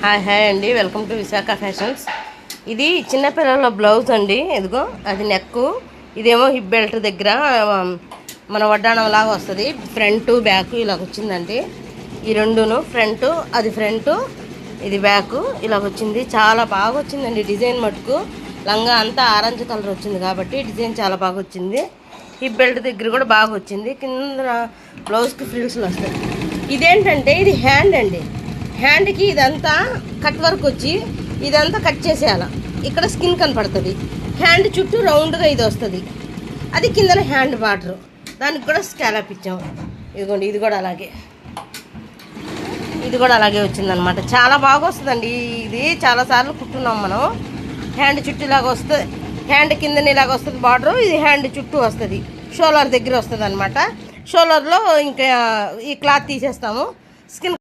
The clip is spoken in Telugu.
హాయ్ హాయ్ అండి, వెల్కమ్ టు విశాఖ ఫ్యాషన్స్. ఇది చిన్నపిల్లల బ్లౌజ్ అండి. ఇదిగో అది నెక్, ఇదేమో హిప్ బెల్ట్ దగ్గర మన వడ్డాణం లాగా వస్తుంది. ఫ్రంట్ బ్యాక్ ఇలాగ వచ్చిందండి. ఈ రెండును ఫ్రంట్, అది ఫ్రంట్, ఇది బ్యాక్ ఇలాగ వచ్చింది. చాలా బాగా వచ్చిందండి డిజైన్ మటుకు. లంగా అంతా ఆరెంజ్ కలర్ వచ్చింది కాబట్టి డిజైన్ చాలా బాగా వచ్చింది. హిప్ బెల్ట్ దగ్గర కూడా బాగా వచ్చింది. కింద బ్లౌజ్కి ఫ్రిల్స్లు వస్తాయి. ఇదేంటంటే ఇది హ్యాండ్ అండి. హ్యాండ్కి ఇదంతా కట్ వర్క్ వచ్చి ఇదంతా కట్ చేసేయాలి. ఇక్కడ స్కిన్ కనపడుతుంది. హ్యాండ్ చుట్టూ రౌండ్గా ఇది వస్తుంది. అది కిందన హ్యాండ్ బార్డర్, దానికి కూడా స్కాలప్ ఇచ్చాము. ఇదిగోండి, ఇది కూడా అలాగే వచ్చిందనమాట. చాలా బాగా వస్తుందండి. ఇది చాలాసార్లు కుట్టున్నాం మనం. హ్యాండ్ చుట్టూ ఇలాగ వస్తుంది, హ్యాండ్ కిందన ఇలాగ వస్తుంది బార్డరు. ఇది హ్యాండ్ చుట్టూ వస్తుంది, షోల్డర్ దగ్గర వస్తుంది అనమాట. షోల్డర్లో ఇంకా ఈ క్లాత్ తీసేస్తాము. స్కిన్